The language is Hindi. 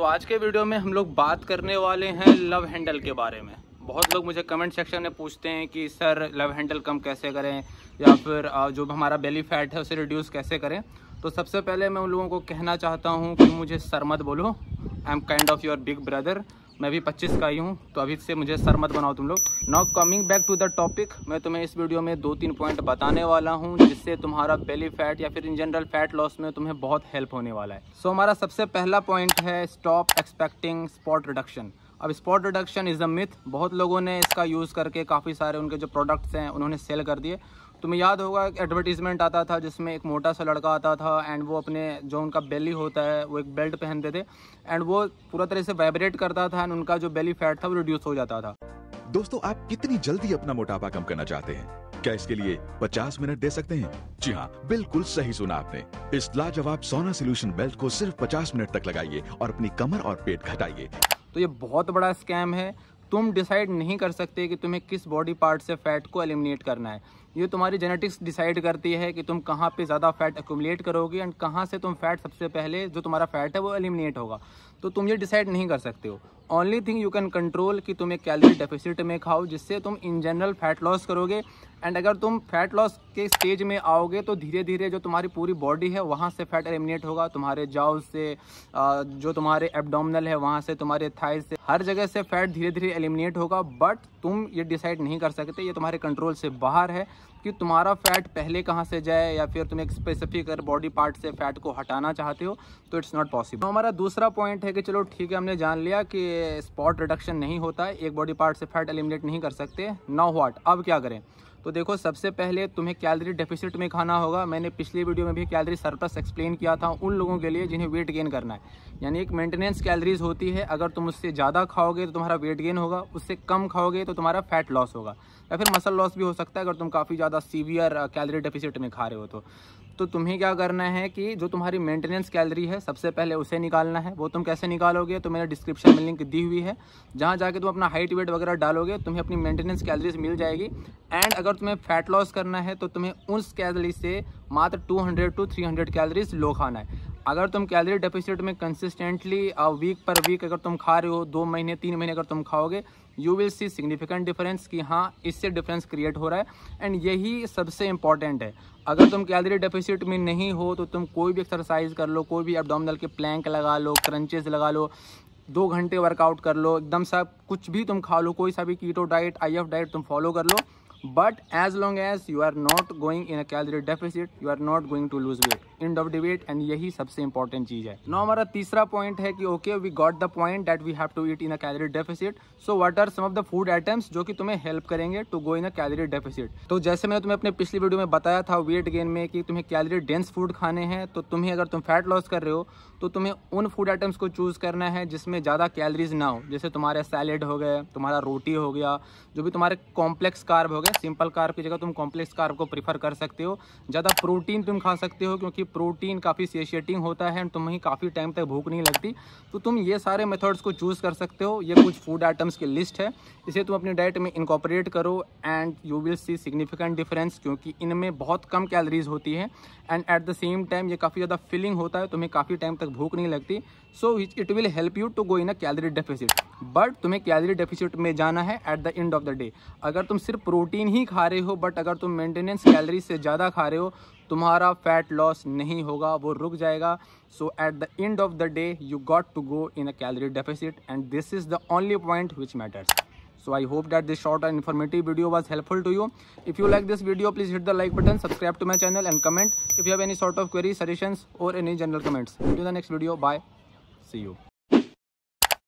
आज के वीडियो में हम लोग बात करने वाले हैं लव हैंडल के बारे में। बहुत लोग मुझे कमेंट सेक्शन में पूछते हैं कि सर लव हैंडल कम कैसे करें या फिर जो हमारा बेली फैट है उसे रिड्यूस कैसे करें। तो सबसे पहले मैं उन लोगों को कहना चाहता हूं कि मुझे सर मत बोलो, I am kind of your big brother. मैं भी 25 का ही हूँ, तो अभी से मुझे सर मत बनाओ तुम लोग। Now coming back to the topic, मैं तुम्हें इस वीडियो में 2-3 पॉइंट बताने वाला हूँ जिससे तुम्हारा बेली फैट या फिर इन जनरल फैट लॉस में तुम्हें बहुत हेल्प होने वाला है। हमारा सबसे पहला पॉइंट है स्टॉप एक्सपेक्टिंग स्पॉट रिडक्शन। अब spot reduction is a myth. बहुत लोगों ने इसका यूज़ करके काफ़ी सारे उनके जो प्रोडक्ट्स हैं उन्होंने सेल कर दिए। तुम्हें याद होगा एक एडवर्टीजमेंट आता था जिसमें एक मोटा सा लड़का आता था एंड वो अपने जो उनका बेली होता है वो एक बेल्ट पहनते थे एंड वो पूरा तरह से वाइब्रेट करता था एंड उनका जो बेली फैट था वो रिड्यूस हो जाता था। दोस्तों, आप कितनी जल्दी अपना मोटापा कम करना चाहते हैं? क्या इसके लिए 50 मिनट दे सकते हैं? जी हाँ, बिल्कुल सही सुना आपने। इस लाजवाब सोना सोल्यूशन बेल्ट को सिर्फ 50 मिनट तक लगाइए और अपनी कमर और पेट घटाइए। तो ये बहुत बड़ा स्कैम है। तुम डिसाइड नहीं कर सकते कि तुम्हें किस बॉडी पार्ट से फैट को एलिमिनेट करना है। ये तुम्हारी जेनेटिक्स डिसाइड करती है कि तुम कहाँ पे ज़्यादा फैट एक्यूमुलेट करोगे एंड कहाँ से तुम फैट सबसे पहले जो तुम्हारा फैट है वो एलिमिनेट होगा। तो तुम ये डिसाइड नहीं कर सकते हो। Only thing you can control कि तुम एक कैलोरी डेफिसिट में खाओ जिससे तुम इन जनरल फैट लॉस करोगे। एंड अगर तुम फैट लॉस के स्टेज में आओगे तो धीरे धीरे जो तुम्हारी पूरी बॉडी है वहाँ से फैट एलिमिनेट होगा। तुम्हारे जाव से जो तुम्हारे एब्डोमिनल है वहाँ से, तुम्हारे थाइस से, हर जगह से फैट धीरे धीरे एलिमिनेट होगा। बट तुम ये डिसाइड नहीं कर सकते, ये तुम्हारे कंट्रोल से बाहर है कि तुम्हारा फैट पहले कहाँ से जाए या फिर तुम एक स्पेसिफिक बॉडी पार्ट से फैट को हटाना चाहते हो तो इट्स नॉट पॉसिबल। हमारा दूसरा पॉइंट है कि चलो ठीक है, हमने जान लिया कि स्पॉट रिडक्शन नहीं होता है, एक बॉडी पार्ट से फैट एलिमिनेट नहीं कर सकते। नाउ व्हाट, अब क्या करें? तो देखो, सबसे पहले तुम्हें कैलोरी डेफिसिट में खाना होगा। मैंने पिछली वीडियो में भी कैलोरी सरप्लस एक्सप्लेन किया था उन लोगों के लिए जिन्हें वेट गेन करना है। यानी एक मेंटेनेंस कैलोरीज होती है, अगर तुम उससे ज़्यादा खाओगे तो तुम्हारा वेट गेन होगा, उससे कम खाओगे तो तुम्हारा फैट लॉस होगा या फिर मसल लॉस भी हो सकता है अगर तुम काफ़ी ज़्यादा सीवियर कैलोरी डेफिसिट में खा रहे हो तो तुम्हें क्या करना है कि जो तुम्हारी मेंटेनेंस कैलोरी है सबसे पहले उसे निकालना है। वो तुम कैसे निकालोगे? तो मैंने डिस्क्रिप्शन में लिंक दी हुई है, जहाँ जाके तुम अपना हाइट वेट वगैरह डालोगे तुम्हें अपनी मेंटेनेंस कैलोरीज मिल जाएगी। एंड अगर तुम्हें फैट लॉस करना है तो तुम्हें उस कैलोरी से मात्र 200 to 300 कैलोरीज लो खाना है। अगर तुम कैलोरी डेफिसिट में कंसिस्टेंटली वीक पर वीक अगर तुम खा रहे हो, 2 महीने 3 महीने अगर तुम खाओगे, you will see significant difference कि हाँ इससे डिफरेंस क्रिएट हो रहा है। एंड यही सबसे इंपॉर्टेंट है। अगर तुम कैलोरी डेफिसिट में नहीं हो तो तुम कोई भी एक्सरसाइज कर लो, कोई भी एब्डोमिनल के प्लैंक लगा लो, क्रंचेस लगा लो, 2 घंटे वर्कआउट कर लो, एकदम सा कुछ भी तुम खा लो, कोई सा भी कीटो डाइट, IF डाइट तुम फॉलो कर लो। But as long as you are not going in a calorie deficit, you are not going to lose weight, and of the weight. And यही सबसे इंपॉर्टेंट चीज़ है। नाउ हमारा तीसरा पॉइंट है कि okay, we got the point that we have to eat in a calorie deficit. So what are some of the food items जो कि तुम्हें हेल्प करेंगे to go in a calorie deficit. तो जैसे मैंने तुम्हें अपने पिछली वीडियो में बताया था वेट गेन में कि तुम्हें कैलोरी डेंस फूड खाने हैं, तो तुम्हें अगर तुम फैट लॉस कर रहे हो तो तुम्हें उन फूड आइटम्स को चूज़ करना है जिसमें ज़्यादा कैलोरीज ना हो। जैसे तुम्हारे सैलेड हो गए, तुम्हारा रोटी हो गया, जो भी तुम्हारे कॉम्प्लेक्स कार्ब हो गए। सिंपल कार्ब की जगह तुम कॉम्प्लेक्स कार्ब को प्रीफर कर सकते हो। ज़्यादा प्रोटीन तुम खा सकते हो क्योंकि प्रोटीन काफ़ी सेशिएटिंग होता है एंड तुम्हें काफ़ी टाइम तक भूख नहीं लगती। तो तुम ये सारे मेथड्स को चूज़ कर सकते हो। ये कुछ फूड आइटम्स की लिस्ट है, इसे तुम अपनी डाइट में इनकॉर्पोरेट करो and you will see significant difference, क्योंकि इनमें बहुत कम कैलोरीज होती है and at the same time ये काफ़ी ज़्यादा फिलिंग होता है, तुम्हें काफ़ी टाइम तक भूख नहीं लगती। So it will help you to go in a calorie deficit. But तुम्हें कैलोरी डेफिसिट में जाना है at the end of the day. अगर तुम सिर्फ प्रोटीन ही खा रहे हो बट अगर तुम मेंटेनेंस कैलोरी से ज़्यादा खा रहे हो, तुम्हारा फैट लॉस नहीं होगा, वो रुक जाएगा। So at the end of the day you got to go in a calorie deficit and this is the only point which matters. So I hope that this short and informative video was helpful to you. If you like this video, please hit the like button, subscribe to my channel and comment if you have any sort of queries, suggestions or any general comments. To the next video. Bye. See you.